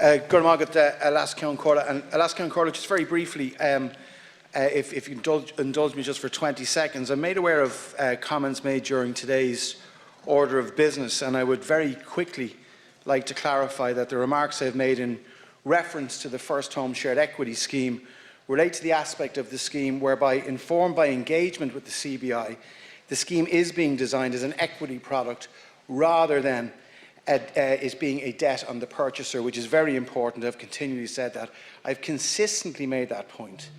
Good morning, Alaska Corla. And Alaska Corla, just very briefly, if you indulge me just for 20 seconds, I'm made aware of comments made during today's order of business, and I would very quickly like to clarify that the remarks I've made in reference to the First Home Shared Equity Scheme relate to the aspect of the scheme whereby, informed by engagement with the CBI, the scheme is being designed as an equity product rather than is being a debt on the purchaser, which is very important. I've continually said that. I've consistently made that point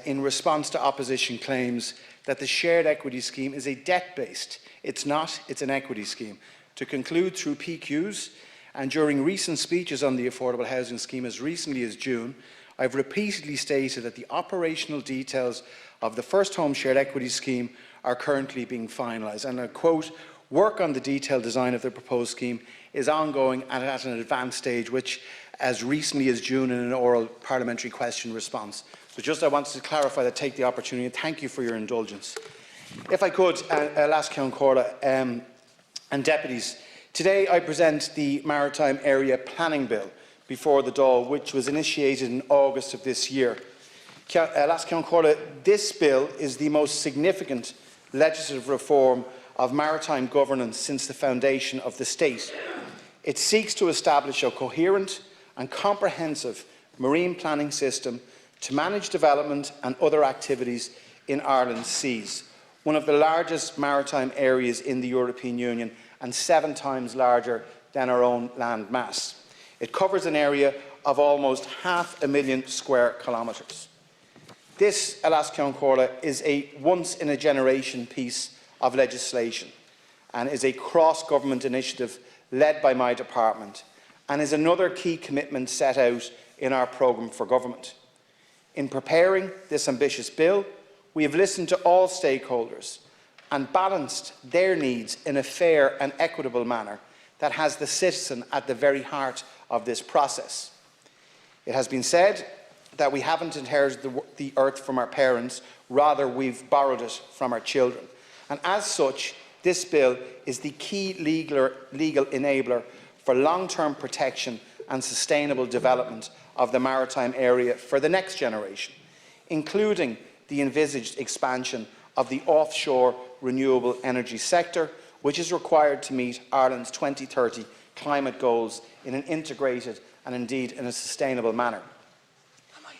in response to opposition claims that the shared equity scheme is a debt-based. It's not, it's an equity scheme. To conclude, through PQs and during recent speeches on the affordable housing scheme as recently as June, I've repeatedly stated that the operational details of the First Home Shared Equity Scheme are currently being finalised. And I quote, "Work on the detailed design of the proposed scheme is ongoing and at an advanced stage," which as recently as June in an oral parliamentary question response. So just I wanted to clarify that, take the opportunity, and thank you for your indulgence. If I could, Alaska Corla and deputies, today I present the Maritime Area Planning Bill before the Dáil, which was initiated in August of this year. Alaska Corla, this bill is the most significant legislative reform of maritime governance since the foundation of the state. It seeks to establish a coherent and comprehensive marine planning system to manage development and other activities in Ireland's seas, one of the largest maritime areas in the European Union and 7 times larger than our own land mass. It covers an area of almost 500,000 square kilometres. This, Alaska Corla, is a once-in-a-generation piece of legislation and is a cross-government initiative led by my department and is another key commitment set out in our programme for government. In preparing this ambitious bill, we have listened to all stakeholders and balanced their needs in a fair and equitable manner that has the citizen at the very heart of this process. It has been said that we haven't inherited the earth from our parents, rather we've borrowed it from our children. And as such, this bill is the key legal enabler for long-term protection and sustainable development of the maritime area for the next generation, including the envisaged expansion of the offshore renewable energy sector, which is required to meet Ireland's 2030 climate goals in an integrated and indeed in a sustainable manner.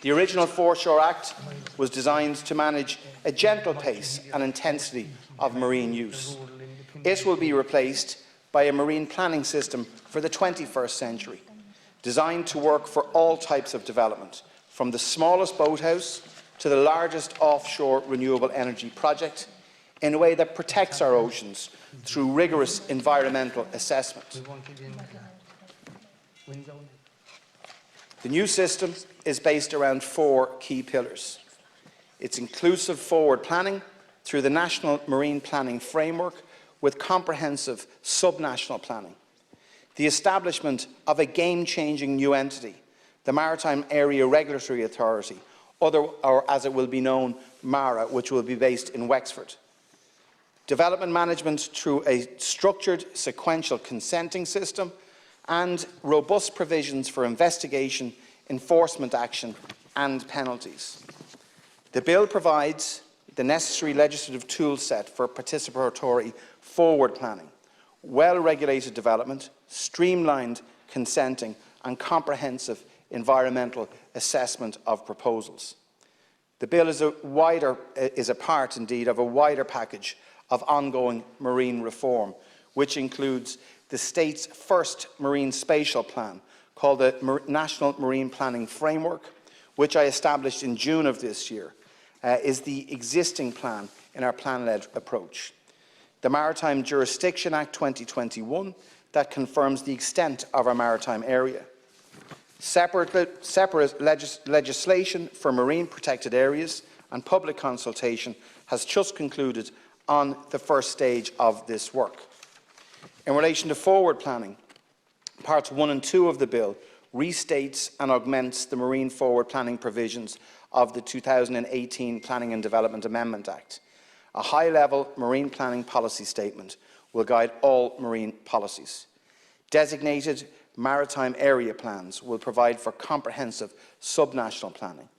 The original Foreshore Act was designed to manage a gentle pace and intensity of marine use. It will be replaced by a marine planning system for the 21st century, designed to work for all types of development, from the smallest boathouse to the largest offshore renewable energy project, in a way that protects our oceans through rigorous environmental assessment. The new system is based around 4 key pillars. It's inclusive forward planning through the National Marine Planning Framework with comprehensive subnational planning. The establishment of a game-changing new entity, the Maritime Area Regulatory Authority, or as it will be known, MARA, which will be based in Wexford. Development management through a structured sequential consenting system and robust provisions for investigation, enforcement action and penalties. The bill provides the necessary legislative tool set for participatory forward planning, well-regulated development, streamlined consenting and comprehensive environmental assessment of proposals. The bill is a part, indeed, of a wider package of ongoing marine reform, which includes the state's first marine spatial plan, called the National Marine Planning Framework, which I established in June of this year, is the existing plan in our plan-led approach. The Maritime Jurisdiction Act 2021, that confirms the extent of our maritime area. Separate legislation for marine protected areas and public consultation has just concluded on the first stage of this work. In relation to forward planning, Parts 1 and 2 of the bill restates and augments the marine forward planning provisions of the 2018 Planning and Development Amendment Act. A high-level marine planning policy statement will guide all marine policies. Designated maritime area plans will provide for comprehensive subnational planning.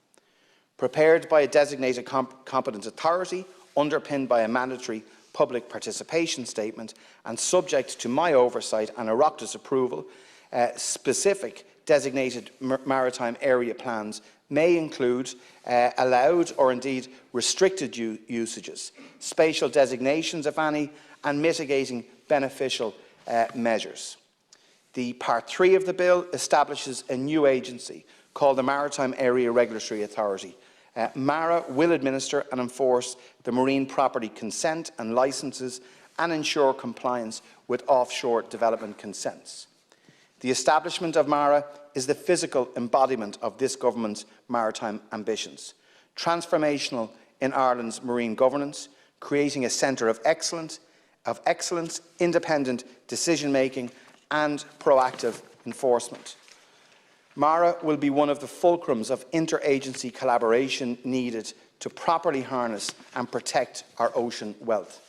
Prepared by a designated competent authority, underpinned by a mandatory public participation statement and subject to my oversight and Oireachtas approval, specific designated maritime area plans may include allowed or indeed restricted usages, spatial designations, if any, and mitigating beneficial measures. The Part 3 of the bill establishes a new agency called the Maritime Area Regulatory Authority. MARA will administer and enforce the marine property consent and licences and ensure compliance with offshore development consents. The establishment of MARA is the physical embodiment of this government's maritime ambitions, transformational in Ireland's marine governance, creating a centre of excellence, independent decision-making and proactive enforcement. MARA will be one of the fulcrums of interagency collaboration needed to properly harness and protect our ocean wealth.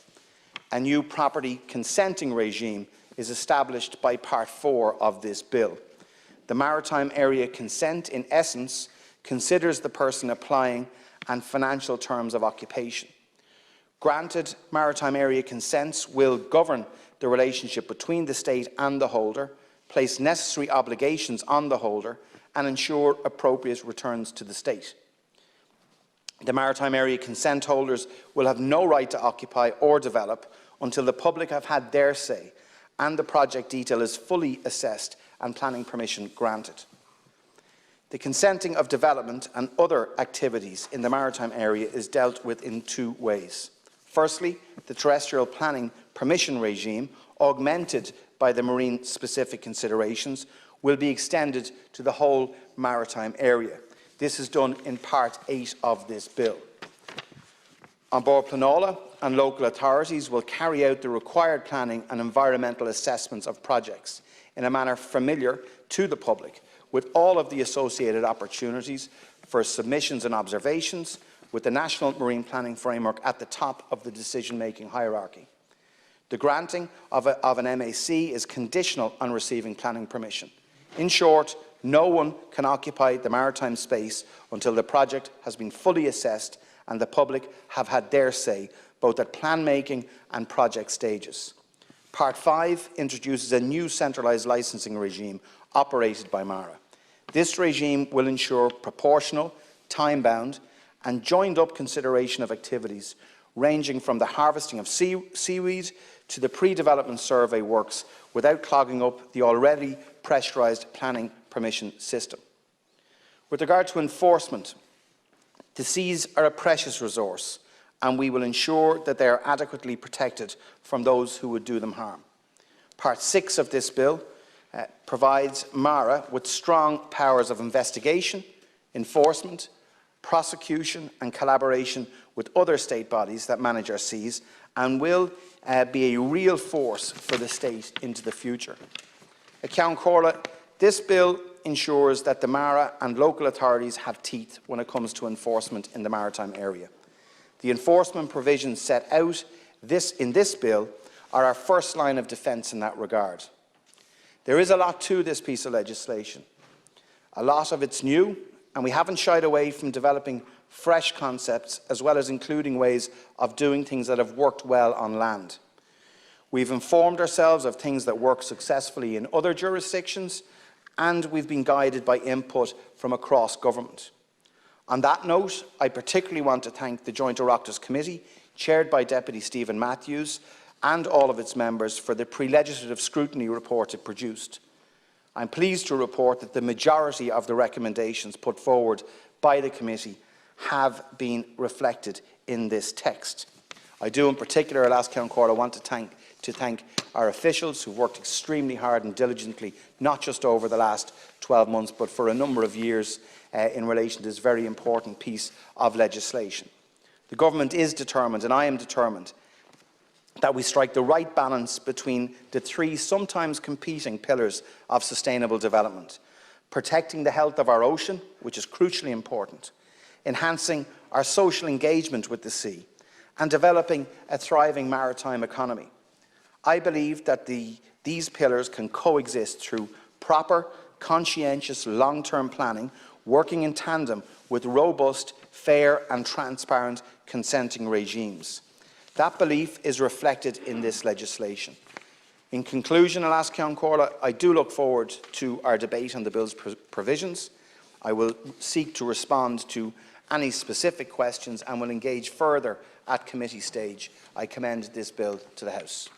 A new property consenting regime is established by Part 4 of this bill. The maritime area consent, in essence, considers the person applying and financial terms of occupation. Granted maritime area consents will govern the relationship between the state and the holder, place necessary obligations on the holder, and ensure appropriate returns to the state. The maritime area consent holders will have no right to occupy or develop until the public have had their say and the project detail is fully assessed and planning permission granted. The consenting of development and other activities in the maritime area is dealt with in two ways. Firstly, the terrestrial planning permission regime, augmented by the marine-specific considerations, will be extended to the whole maritime area. This is done in Part 8 of this bill. On board Planola and local authorities will carry out the required planning and environmental assessments of projects in a manner familiar to the public, with all of the associated opportunities for submissions and observations, with the National Marine Planning Framework at the top of the decision-making hierarchy. The granting of an MAC is conditional on receiving planning permission. In short, no one can occupy the maritime space until the project has been fully assessed and the public have had their say, both at plan-making and project stages. Part 5 introduces a new centralised licensing regime operated by MARA. This regime will ensure proportional, time-bound and joined-up consideration of activities ranging from the harvesting of seaweed to the pre-development survey works without clogging up the already pressurised planning permission system. With regard to enforcement, the seas are a precious resource and we will ensure that they are adequately protected from those who would do them harm. Part 6 of this bill provides MARA with strong powers of investigation, enforcement, prosecution and collaboration with other state bodies that manage our seas and will be a real force for the state into the future. Ceann Comhairle, this bill ensures that the MARA and local authorities have teeth when it comes to enforcement in the maritime area. The enforcement provisions set out in this bill are our first line of defence in that regard. There is a lot to this piece of legislation. A lot of it's new, and we haven't shied away from developing fresh concepts as well as including ways of doing things that have worked well on land. We've informed ourselves of things that work successfully in other jurisdictions, and we've been guided by input from across government. On that note, I particularly want to thank the Joint Oireachtas Committee, chaired by Deputy Stephen Matthews, and all of its members for the pre-legislative scrutiny report it produced. I'm pleased to report that the majority of the recommendations put forward by the committee have been reflected in this text. I do in particular, at Ceann Comhairle, want to thank our officials who've worked extremely hard and diligently, not just over the last 12 months, but for a number of years in relation to this very important piece of legislation. The government is determined, and I am determined, that we strike the right balance between the three sometimes competing pillars of sustainable development: protecting the health of our ocean, which is crucially important, enhancing our social engagement with the sea, and developing a thriving maritime economy. I believe that these pillars can coexist through proper, conscientious, long-term planning, working in tandem with robust, fair and transparent consenting regimes. That belief is reflected in this legislation. In conclusion, Alas Ceann Comhairle, I do look forward to our debate on the bill's provisions. I will seek to respond to any specific questions and will engage further at committee stage. I commend this bill to the House.